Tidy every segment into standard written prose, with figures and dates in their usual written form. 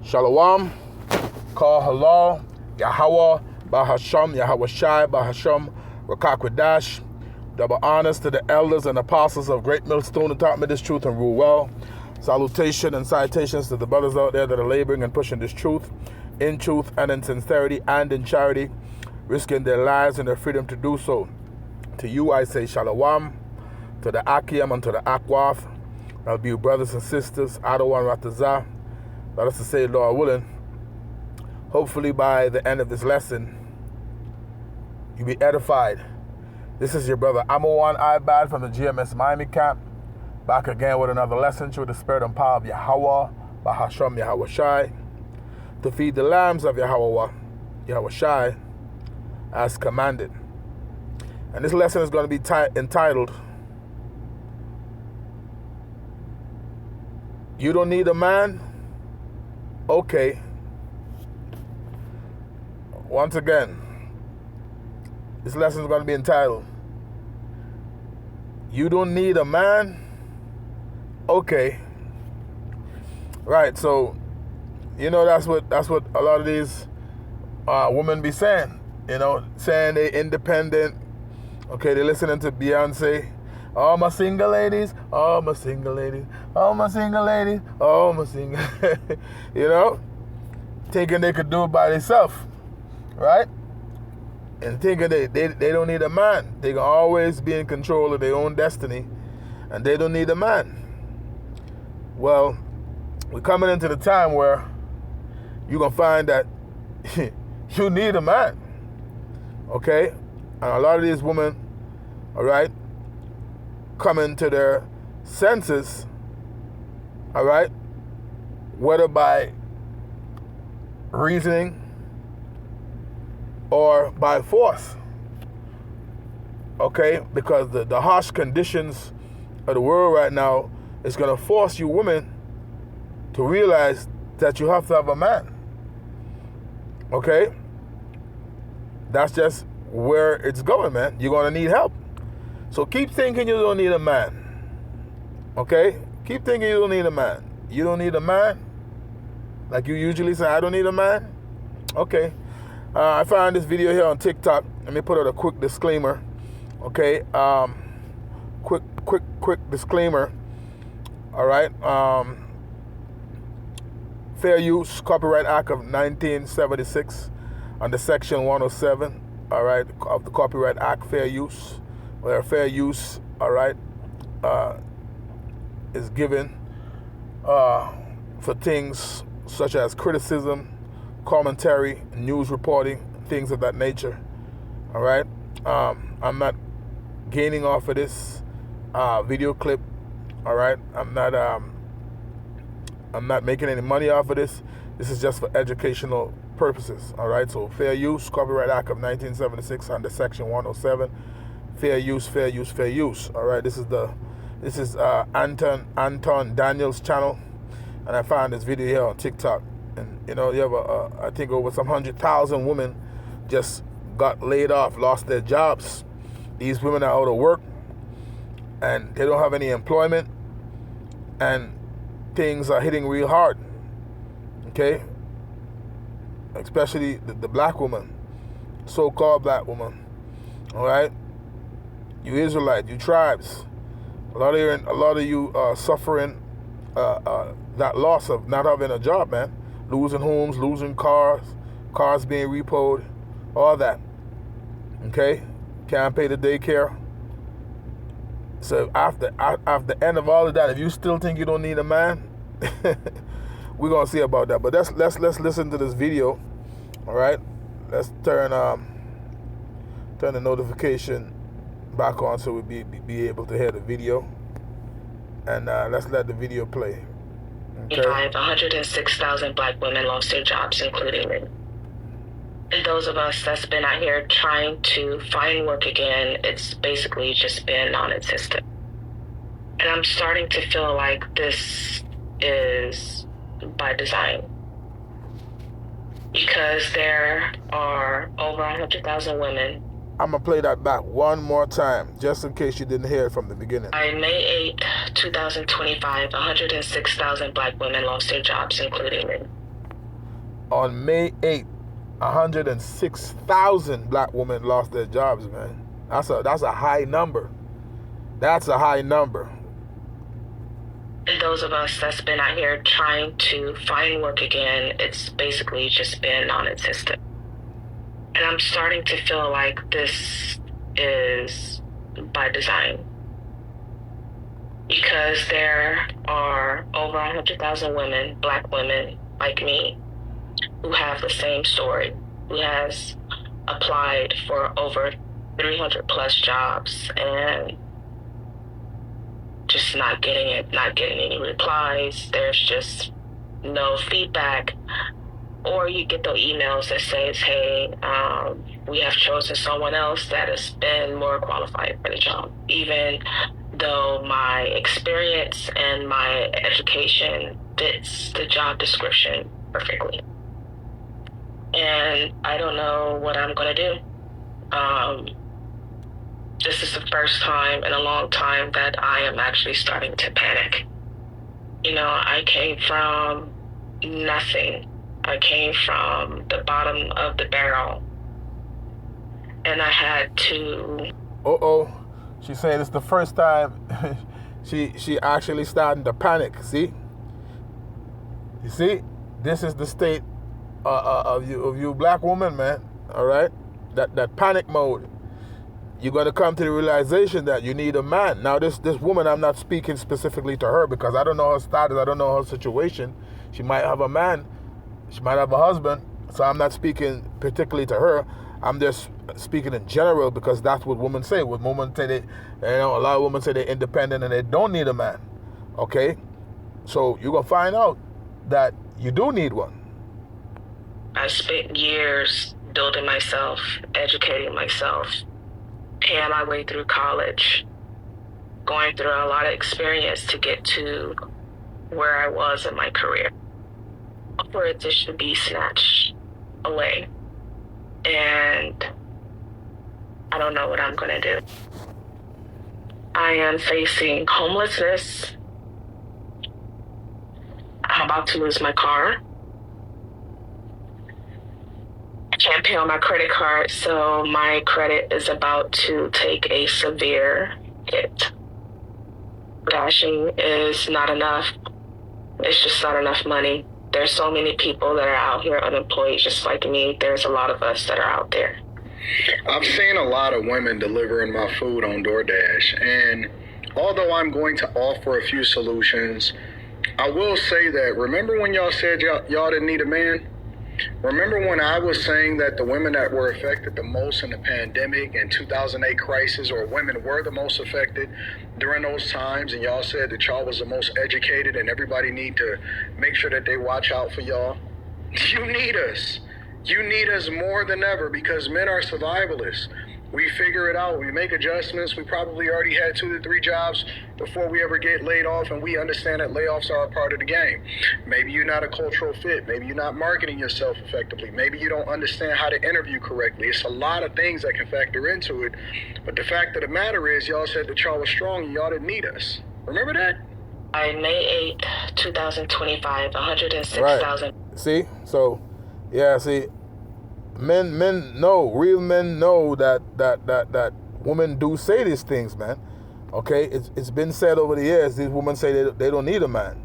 Shalom, Kal Halal, Yahweh, Bahasham, Yahweh Shai, Bahasham, Rakakwadash. Double honors to the elders and apostles of Great Millstone who taught me this truth and rule well. Salutation and citations to the brothers out there that are laboring and pushing this truth in truth and in sincerity and in charity, risking their lives and their freedom to do so. To you I say Shalom, to the Akim and to the Akwath. I'll be your brothers and sisters, Adawan Ratazah. Let us to say, Lord willing, hopefully by the end of this lesson, you'll be edified. This is your brother Amawan Ibad from the GMS Miami camp, back again with another lesson through the spirit and power of Yahweh, Bahasham Yahweh Shai, to feed the lambs of Yahweh, Yahweh Shai, as commanded. And this lesson is going to be entitled, You Don't Need a Man? Okay. Once again, this lesson is going to be entitled, You Don't Need a Man? Okay. Right, so, that's what a lot of these women be saying. Saying they're independent. Okay, they're listening to Beyonce. All my single ladies, all my single ladies, all my single ladies, all my single, thinking they could do it by themselves, right? And thinking they don't need a man. They can always be in control of their own destiny, and they don't need a man. Well, we're coming into the time where you're going to find that you need a man, okay? And a lot of these women, all right, coming to their senses, all right, whether by reasoning or by force, okay, because the harsh conditions of the world right now is going to force you women to realize that you have to have a man, okay? That's just where it's going, man. You're going to need help. So keep thinking you don't need a man, okay? Keep thinking you don't need a man. You don't need a man? Like you usually say, I don't need a man? Okay. I found this video here on TikTok. Let me put out a quick disclaimer, okay? Quick disclaimer, all right? Fair Use Copyright Act of 1976 under Section 107, all right, of the Copyright Act, fair use. Where fair use, all right, is given for things such as criticism, commentary, news reporting, things of that nature, all right? I'm not gaining off of this video clip, all right? I'm not making any money off of this. This is just for educational purposes, all right? So Fair Use, Copyright Act of 1976 under Section 107. Fair use, fair use, fair use. All right, this is Anton Daniels' channel, and I found this video here on TikTok. And you have I think over some 100,000 women just got laid off, lost their jobs. These women are out of work, and they don't have any employment, and things are hitting real hard. Okay, especially the black woman, so-called black woman. All right. You Israelites, you tribes, a lot of you are suffering that loss of not having a job, man. Losing homes, losing cars being repoed, all that. Okay? Can't pay the daycare. So after the end of all of that, if you still think you don't need a man, we're gonna see about that. But let's listen to this video. All right? Let's turn the notification back on so we'll be able to hear the video, and let's let the video play. Okay. 106,000 black women lost their jobs, including me. And those of us that's been out here trying to find work again, it's basically just been non-existent. And I'm starting to feel like this is by design, because there are over 100,000 women. I'm going to play that back one more time, just in case you didn't hear it from the beginning. By May 8, 2025, 106,000 black women lost their jobs, including me. on May 8th, 106,000 black women lost their jobs, man. That's a high number. That's a high number. And those of us that's been out here trying to find work again, it's basically just been non-existent. And I'm starting to feel like this is by design. Because there are over 100,000 women, black women like me, who have the same story, who has applied for over 300 plus jobs and just not getting it, not getting any replies. There's just no feedback. Or you get those emails that says, hey, we have chosen someone else that has been more qualified for the job. Even though my experience and my education fits the job description perfectly. And I don't know what I'm gonna do. This is the first time in a long time that I am actually starting to panic. You know, I came from nothing. I came from the bottom of the barrel. And I had to... She's saying it's the first time she actually starting to panic. See? You see? This is the state of you black woman, man. All right? That panic mode. You're going to come to the realization that you need a man. Now, this woman, I'm not speaking specifically to her because I don't know her status. I don't know her situation. She might have a man. She might have a husband. So I'm not speaking particularly to her. I'm just speaking in general because that's what women say. What women say, a lot of women say they're independent and they don't need a man. Okay? So you're going to find out that you do need one. I spent years building myself, educating myself, paying my way through college, going through a lot of experience to get to where I was in my career. For it to be snatched away. And I don't know what I'm gonna do. I am facing homelessness. I'm about to lose my car. I can't pay on my credit card, so my credit is about to take a severe hit. Dashing is not enough. It's just not enough money. There's so many people that are out here unemployed just like me. There's a lot of us that are out there. I've seen a lot of women delivering my food on DoorDash, and although I'm going to offer a few solutions, I will say that, remember when y'all said y'all didn't need a man? Remember when I was saying that the women that were affected the most in the pandemic and 2008 crisis, or women were the most affected during those times, and y'all said that y'all was the most educated and everybody need to make sure that they watch out for y'all? You need us. You need us more than ever because men are survivalists. We figure it out. We make adjustments. We probably already had 2 to 3 jobs before we ever get laid off, and we understand that layoffs are a part of the game. Maybe you're not a cultural fit. Maybe you're not marketing yourself effectively. Maybe you don't understand how to interview correctly. It's a lot of things that can factor into it. But the fact of the matter is, y'all said that y'all was strong and y'all didn't need us. Remember that? By May 8th, 2025, 106,000. Right. See? So, yeah, see, men know, real men know that women do say these things, man. Okay? It's been said over the years, these women say they don't need a man.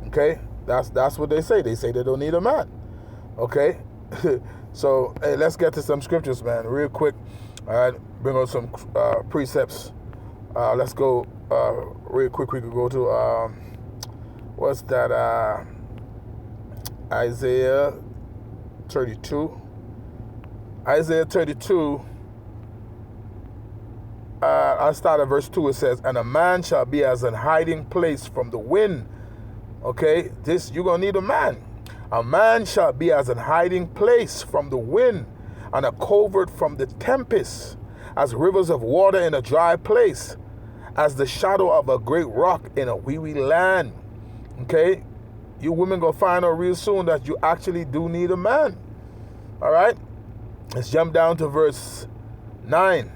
Okay? That's what they say. They say they don't need a man. Okay? So, hey, let's get to some scriptures, man, real quick. All right, bring out some precepts. Let's go real quick. We could go to, what's that? Isaiah 32. Isaiah 32, I'll start at verse 2. It says, and a man shall be as an hiding place from the wind. Okay, you're going to need a man. A man shall be as an hiding place from the wind, and a covert from the tempest, as rivers of water in a dry place, as the shadow of a great rock in a weary land. Okay, you women going to find out real soon that you actually do need a man. All right. Let's jump down to verse 9.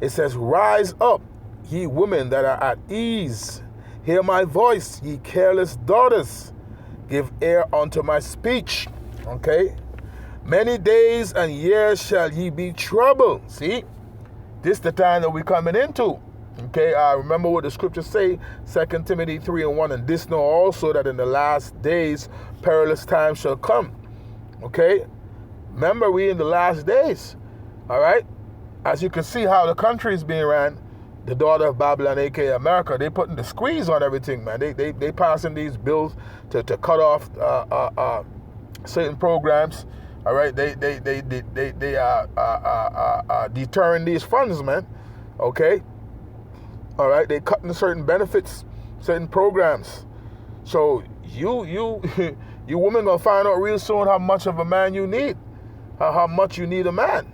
It says, rise up, ye women that are at ease. Hear my voice, ye careless daughters. Give ear unto my speech. Okay? Many days and years shall ye be troubled. See? This is the time that we're coming into. Okay, remember what the scriptures say, 2 Timothy 3:1, and this know also that in the last days perilous times shall come. Okay? Remember, we in the last days. All right? As you can see how the country is being ran, the daughter of Babylon, aka America, they putting the squeeze on everything, man. They passing these bills to cut off certain programs. All right, they are deterring these funds, man. Okay, all right, they cutting certain benefits, certain programs. So you you women gonna find out real soon how much of a man you need, how much you need a man.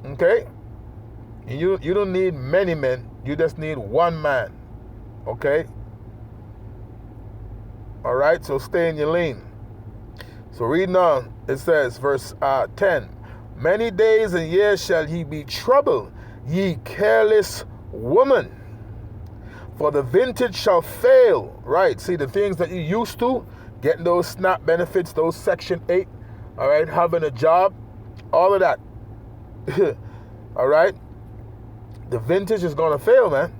Okay. And you don't need many men. You just need one man. Okay? All right? So stay in your lane. So reading on, it says, verse 10. Many days and years shall ye be troubled, ye careless woman. For the vintage shall fail. Right? See, the things that you used to, getting those SNAP benefits, those Section 8, all right, having a job, all of that. All right? The vintage is going to fail, man.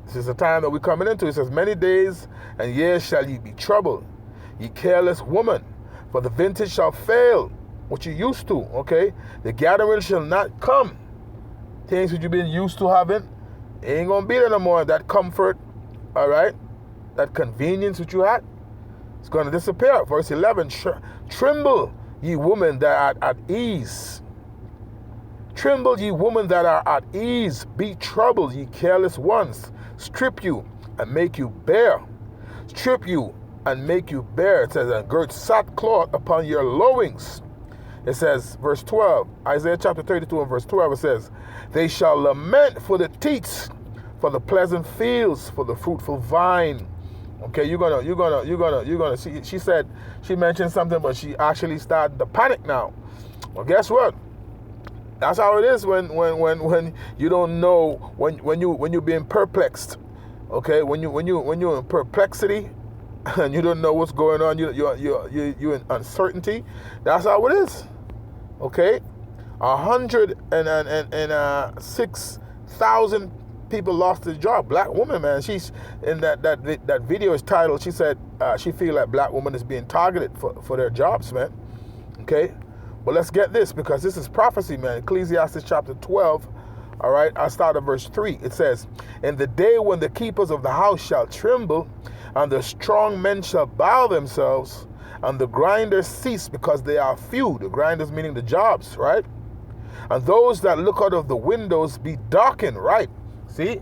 This is the time that we're coming into. It says, many days and years shall ye be troubled, ye careless woman, for the vintage shall fail, what you used to, okay? The gathering shall not come. Things that you've been used to having, it ain't going to be there no more. That comfort, all right? That convenience that you had, it's going to disappear. Verse 11, tremble, ye women that are at ease. Tremble, ye women that are at ease. Be troubled, ye careless ones. Strip you and make you bare. Strip you and make you bare. It says, and gird sackcloth upon your loins. It says, verse 12, Isaiah chapter 32 and verse 12, it says, they shall lament for the teats, for the pleasant fields, for the fruitful vine. Okay, you're gonna see. She mentioned something, but she actually started to panic now. Well, guess what? That's how it is when you don't know, when you're being perplexed. Okay, when you're in perplexity and you don't know what's going on, you're in uncertainty. That's how it is. Okay, 106,000 people lost their job. Black woman, man. She's in that video is titled. She said she feel like black women is being targeted for their jobs, man. Okay. But let's get this, because this is prophecy, man. Ecclesiastes chapter 12, all right, I start at verse 3. It says, in the day when the keepers of the house shall tremble, and the strong men shall bow themselves, and the grinders cease because they are few. The grinders meaning the jobs, right? And those that look out of the windows be darkened, right? See?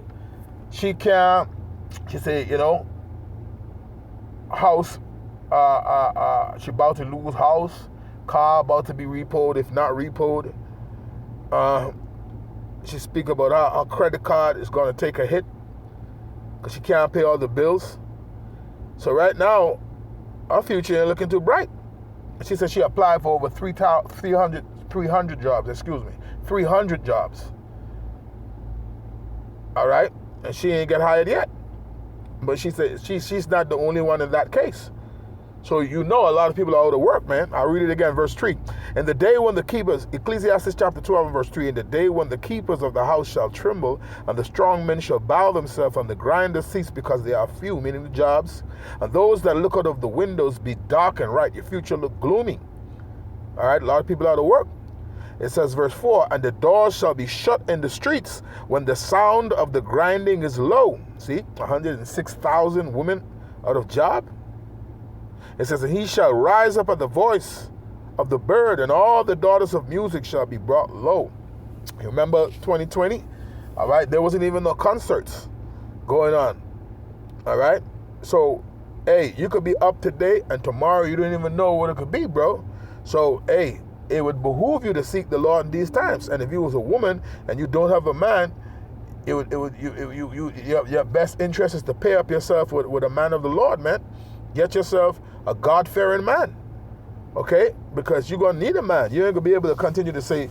She say, house, she about to lose house. Car about to be repoed, if not repoed. She speak about how her credit card is going to take a hit because she can't pay all the bills. So right now, her future ain't looking too bright. She said she applied for over 300 jobs, 300 jobs. All right? And she ain't get hired yet. But she said she's not the only one in that case. So a lot of people are out of work, man. I'll read it again, verse 3. In the day when the keepers, Ecclesiastes chapter 12 and verse 3, in the day when the keepers of the house shall tremble, and the strong men shall bow themselves, and the grinders cease because they are few, meaning the jobs, and those that look out of the windows be darkened, right? Your future look gloomy. All right, a lot of people are out of work. It says, verse 4, and the doors shall be shut in the streets when the sound of the grinding is low. See, 106,000 women out of job. It says, and he shall rise up at the voice of the bird, and all the daughters of music shall be brought low. You remember 2020? All right, there wasn't even no concerts going on. All right, so, hey, you could be up today, and tomorrow you don't even know what it could be, bro. So, hey, it would behoove you to seek the Lord in these times. And if you was a woman and you don't have a man, your best interest is to pair up yourself with a man of the Lord, man. Get yourself a God-fearing man, okay? Because you're going to need a man. You ain't going to be able to continue to say,